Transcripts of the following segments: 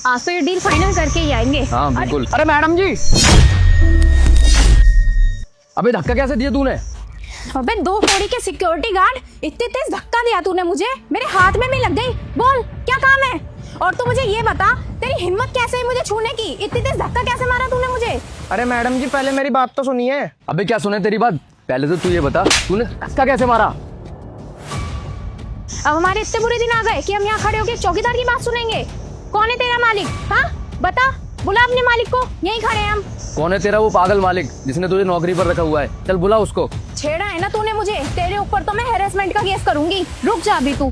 आज तो ये डील फाइनल करके ही आएंगे। हाँ बिल्कुल। अरे मैडम जी, अबे धक्का कैसे दिया तूने? अबे 2 कौड़ी के सिक्योरिटी गार्ड, इतने तेज धक्का दिया तूने मुझे, मेरे हाथ में भी लग गई। बोल क्या काम है? और तू मुझे ये बता, तेरी हिम्मत कैसे है मुझे छूने की? इतनी तेज धक्का कैसे मारा तूने मुझे? अरे मैडम जी, पहले मेरी बात तो सुनिए। अबे क्या सुने तेरी बात? पहले तो तू ये बता, तूने धक्का कैसे मारा? अब हमारे इतने बुरे दिन आ गए कि हम यहाँ खड़े होकर चौकीदार की बात सुनेंगे? कौन है तेरा मालिक? हाँ बता, बुला अपने मालिक को, यहीं खड़े हैं हम। कौन है तेरा वो पागल मालिक जिसने तुझे नौकरी पर रखा हुआ है? चल बुला उसको। छेड़ा है ना तूने मुझे, तेरे ऊपर तो मैं हैरेसमेंट का केस करूंगी। रुक जा अभी तू।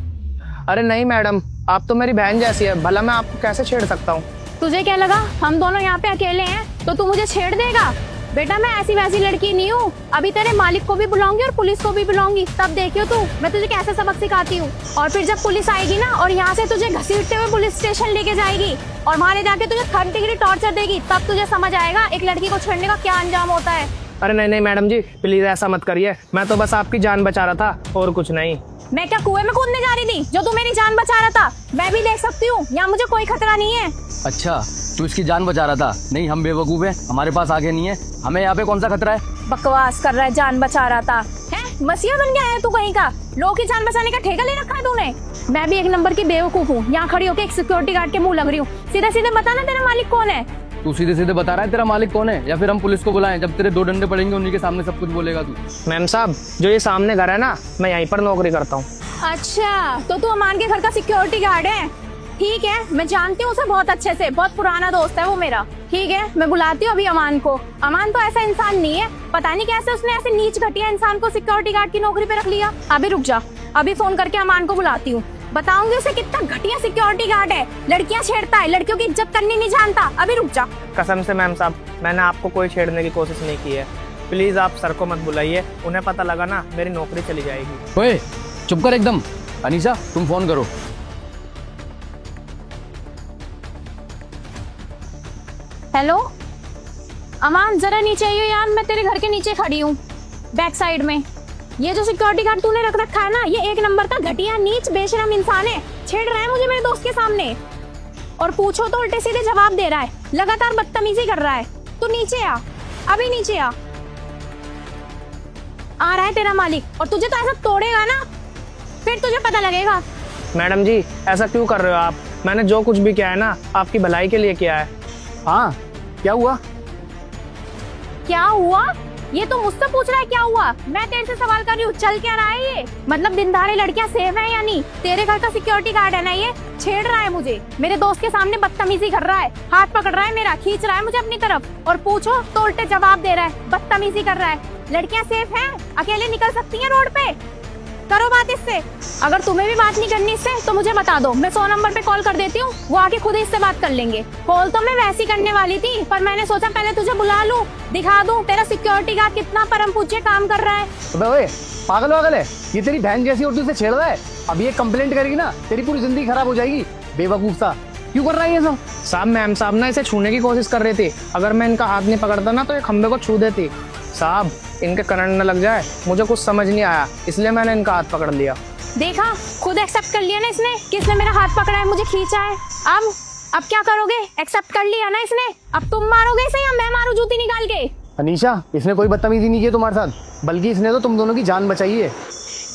अरे नहीं मैडम, आप तो मेरी बहन जैसी है, भला मैं आपको कैसे छेड़ सकता हूँ? तुझे क्या लगा हम दोनों यहाँ पे अकेले हैं तो तू मुझे छेड़ देगा? बेटा मैं ऐसी वैसी लड़की नहीं हूँ। अभी तेरे मालिक को भी बुलाऊंगी और पुलिस को भी बुलाऊंगी, तब देखियो तू मैं तुझे कैसे सबक सिखाती हूँ। और फिर जब पुलिस आएगी ना और यहाँ से तुझे घसीटते हुए पुलिस स्टेशन लेके जाएगी और वहाँ ले जाके तुझे 3rd डिग्री टॉर्चर देगी, तब तुझे समझ आएगा एक लड़की को छेड़ने का क्या अंजाम होता है। अरे नहीं नहीं मैडम जी, प्लीज ऐसा मत करिए, मैं तो बस आपकी जान बचा रहा था और कुछ नहीं। मैं क्या कुएं में कूदने जा रही थी जो तू मेरी जान बचा रहा था? मैं भी देख सकती हूँ, यहाँ मुझे कोई खतरा नहीं है। अच्छा, तू इसकी जान बचा रहा था? नहीं, हम बेवकूफ हैं, हमारे पास आगे नहीं है, हमें यहाँ पे कौन सा खतरा है? बकवास कर रहा है, जान बचा रहा था है? मसीहा बन गया है तू कहीं का? लोगों की जान बचाने का ठेका ले रखा है तूने। मैं भी एक नंबर की बेवकूफ हूँ, यहाँ खड़ी होकर एक सिक्योरिटी गार्ड के मुंह लग रही हूँ। सीधे सीधे बता ना तेरा मालिक कौन है? तू सीधे सीधे बता रहा है तेरा मालिक कौन है, या फिर हम पुलिस को बुलाएं? जब तेरे 2 डंडे पड़ेंगे उन्हीं के सामने सब कुछ बोलेगा तू। मैम साहब, जो ये सामने घर है ना, मैं यहीं पर नौकरी करता हूँ। अच्छा, तो तू अमान के घर का सिक्योरिटी गार्ड है? ठीक है, मैं जानती हूँ उसे बहुत अच्छे से, बहुत पुराना दोस्त है वो मेरा। ठीक है, मैं बुलाती हूँ अभी अमान को। अमान तो ऐसा इंसान नहीं है, पता नहीं कैसे उसने ऐसे नीच घटिया इंसान को सिक्योरिटी गार्ड की नौकरी पे रख लिया। अभी रुक जा, अभी फोन करके अमान को बुलाती हूँ, बताऊंगी उसे कितना घटिया सिक्योरिटी गार्ड है, लड़कियां छेड़ता है, लड़कियों की इज्जत करनी नहीं जानता। अभी रुक जा। कसम से मैम साहब, मैंने आपको कोई छेड़ने की कोशिश नहीं की है। प्लीज आप सर को मत बुलाइए, उन्हें पता लगा ना मेरी नौकरी चली जाएगी। ओए चुप कर एकदम। अनीशा तुम फोन करो। हेलो अमान, जरा नीचे आइयो यार, मैं तेरे घर के नीचे खड़ी हूँ बैक साइड में। ये जो सिक्योरिटी गार्ड तूने रख रखा है ना, ये एक नंबर का घटिया नीच बेशरम इंसान है, छेड़ रहा है मुझे मेरे दोस्त के सामने, और पूछो तो उल्टे सीधे जवाब दे रहा है, लगातार बदतमीजी कर रहा है। तू नीचे आ, अभी नीचे आ रहा है तेरा मालिक, और तुझे तो ऐसा तोड़ेगा ना, फिर तुझे पता लगेगा। मैडम जी, ऐसा क्यों कर रहे हो आप? मैंने जो कुछ भी किया है ना, आपकी भलाई के लिए किया है। हाँ क्या हुआ? क्या हुआ? ये तो मुझसे पूछ रहा है क्या हुआ? मैं तेरे से सवाल कर रही हूँ, चल क्या रहा है ये? मतलब दिन दहाड़े लड़कियां सेफ है या नहीं? तेरे घर का सिक्योरिटी गार्ड है ना, ये छेड़ रहा है मुझे, मेरे दोस्त के सामने बदतमीजी कर रहा है, हाथ पकड़ रहा है मेरा, खींच रहा है मुझे अपनी तरफ, और पूछो तो उल्टे जवाब दे रहा है, बदतमीजी कर रहा है। लड़कियां सेफ हैं? अकेले निकल सकती हैं रोड पे? करो बात इससे। अगर तुम्हें भी बात नहीं करनी इससे तो मुझे बता दो, मैं 100 नंबर पे कॉल कर देती हूँ, वो आके खुद ही इससे बात कर लेंगे। कॉल तो मैं वैसी करने वाली थी, पर मैंने सोचा पहले तुझे बुला लूं, दिखा दूं तेरा सिक्योरिटी गार्ड कितना परम पूज्य काम कर रहा है। अबे ओए पागल वागल है, ये तेरी बहन जैसी और तू इसे छेड़ रहा है? अब ये कंप्लेंट करेगी ना, तेरी पूरी जिंदगी खराब हो जाएगी। बेवकूफ सा क्यों कर रहा है ये सब? साहब, मैम साहब ना इसे छूने की कोशिश कर रही थी, अगर मैं इनका हाथ नहीं पकड़ता ना तो ये खंबे को छू देती। साहब, इनके करंट न लग जाए, मुझे कुछ समझ नहीं आया, इसलिए मैंने इनका हाथ पकड़ लिया। देखा, खुद एक्सेप्ट कर लिया ना इसने, किसने मेरा हाथ पकड़ा है, मुझे खींचा है। अब क्या करोगे? एक्सेप्ट कर लिया ना इसने, अब तुम मारोगे इसे या मैं मारूं जूती निकाल के? अनीशा, इसने कोई बदतमीजी नहीं की तुम्हारे साथ, बल्कि इसने तो तुम दोनों की जान बचाई है।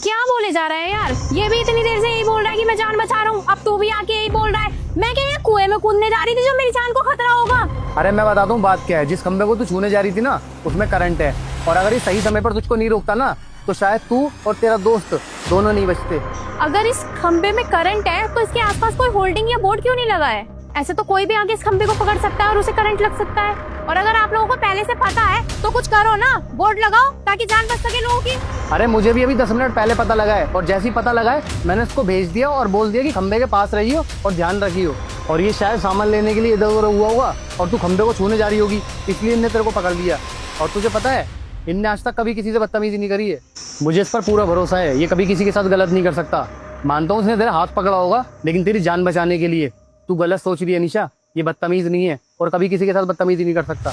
क्या बोले जा रहा है यार? ये भी इतनी देर से यही बोल रहा है कि मैं जान बचा रहा हूँ, अब तू भी आके यही बोल रहा है। मैं क्या ये कुएं में कूदने जा रही थी जो मेरी जान को खतरा होगा? अरे मैं बताता हूँ बात क्या है, जिस खंबे को तू छूने जा रही थी ना, उसमें करंट है, और अगर ये सही समय पर तुझको नहीं रोकता ना, तो शायद तू और तेरा दोस्त दोनों नहीं बचते। अगर इस खंबे में करंट है तो इसके आसपास कोई होल्डिंग या बोर्ड क्यों नहीं लगा है? ऐसे तो कोई भी आगे इस खंबे को पकड़ सकता है और उसे करंट लग सकता है। और अगर आप लोगों को पहले से पता है तो कुछ करो ना, बोर्ड लगाओ ताकि जान बच सके लोगों की। अरे मुझे भी अभी 10 मिनट पहले पता लगा है, और जैसे ही पता लगा है मैंने उसको भेज दिया और बोल दिया कि खंबे के पास रहियो और ध्यान रखियो। और ये शायद सामान लेने के लिए इधर उधर हुआ होगा और तू खंबे को छूने जा रही होगी, इसलिए इनने तेरे को पकड़ लिया। और तुझे पता है, इनने आज तक कभी किसी से बदतमीजी नहीं करी है। मुझे इस पर पूरा भरोसा है, ये कभी किसी के साथ गलत नहीं कर सकता। मानता हूँ उसने तेरा हाथ पकड़ा होगा, लेकिन तेरी जान बचाने के लिए। तू गलत सोच रही है निशा, ये बदतमीज नहीं है और कभी किसी के साथ बदतमीजी नहीं कर सकता।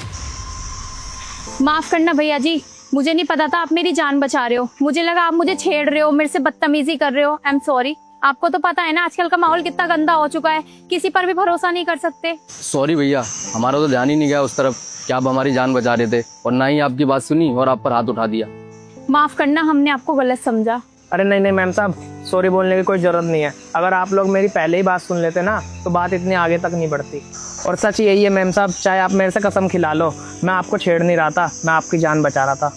माफ करना भैया जी, मुझे नहीं पता था आप मेरी जान बचा रहे हो, मुझे लगा आप मुझे छेड़ रहे हो, मेरे से बदतमीजी कर रहे हो। आई एम सॉरी, आपको तो पता है ना आजकल का माहौल कितना गंदा हो चुका है, किसी पर भी भरोसा नहीं कर सकते। सॉरी भैया, हमारा तो ध्यान ही नहीं गया उस तरफ कि आप हमारी जान बचा रहे थे, और ना ही आपकी बात सुनी और आप पर हाथ उठा दिया। माफ करना, हमने आपको गलत समझा। अरे नहीं नहीं मैम साहब, सॉरी बोलने की कोई ज़रूरत नहीं है। अगर आप लोग मेरी पहले ही बात सुन लेते ना तो बात इतनी आगे तक नहीं बढ़ती। और सच यही है मैम साहब, चाहे आप मेरे से कसम खिला लो, मैं आपको छेड़ नहीं रहा था, मैं आपकी जान बचा रहा था।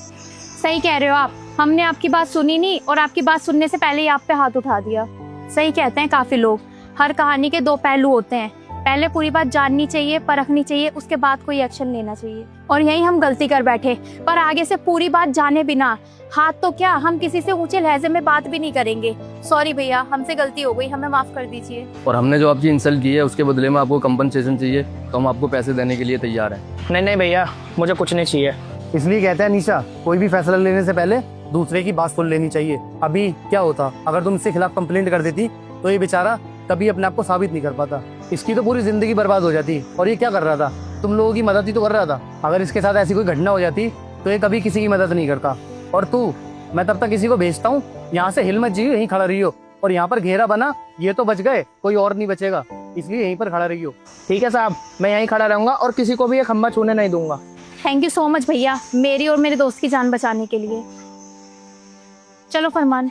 सही कह रहे हो आप, हमने आपकी बात सुनी नहीं और आपकी बात सुनने से पहले ही आप पे हाथ उठा दिया। सही कहते हैं काफी लोग, हर कहानी के 2 पहलू होते हैं। पहले पूरी बात जाननी चाहिए, परखनी चाहिए, उसके बाद कोई एक्शन लेना चाहिए। और यही हम गलती कर बैठे, पर आगे से पूरी बात जाने बिना हाथ तो क्या, हम किसी से ऊंचे लहजे में बात भी नहीं करेंगे। सॉरी भैया, हमसे गलती हो गई, हमें माफ कर दीजिए। और हमने जो आपकी इंसल्ट की है उसके बदले में आपको कंपनसेशन चाहिए, तो हम आपको पैसे देने के लिए तैयार हैं। नहीं नहीं भैया, मुझे कुछ नहीं चाहिए। इसलिए कहते हैं निशा, कोई भी फैसला लेने से पहले दूसरे की बात सुन लेनी चाहिए। अभी क्या होता अगर तुम इसके खिलाफ कंप्लेंट कर देती, तो ये बेचारा कभी अपने आप को साबित नहीं कर पाता, इसकी तो पूरी जिंदगी बर्बाद हो जाती। और ये क्या कर रहा था, तुम लोगों की मदद ही तो कर रहा था। अगर इसके साथ ऐसी कोई घटना हो जाती तो ये कभी किसी की मदद नहीं करता। और तू, मैं तब तक किसी को भेजता हूँ, यहाँ से हिल मत जाइयो, यहीं खड़ा रहियो। और यहाँ पर घेरा बना, ये तो बच गए, कोई और नहीं बचेगा, इसलिए यहीं पर खड़ा रहियो। ठीक है साहब, मैं यहीं खड़ा रहूंगा और किसी को भी ये खंबा छूने नहीं दूंगा। थैंक यू सो मच भैया, मेरी और मेरे दोस्त की जान बचाने के लिए। चलो फरमान।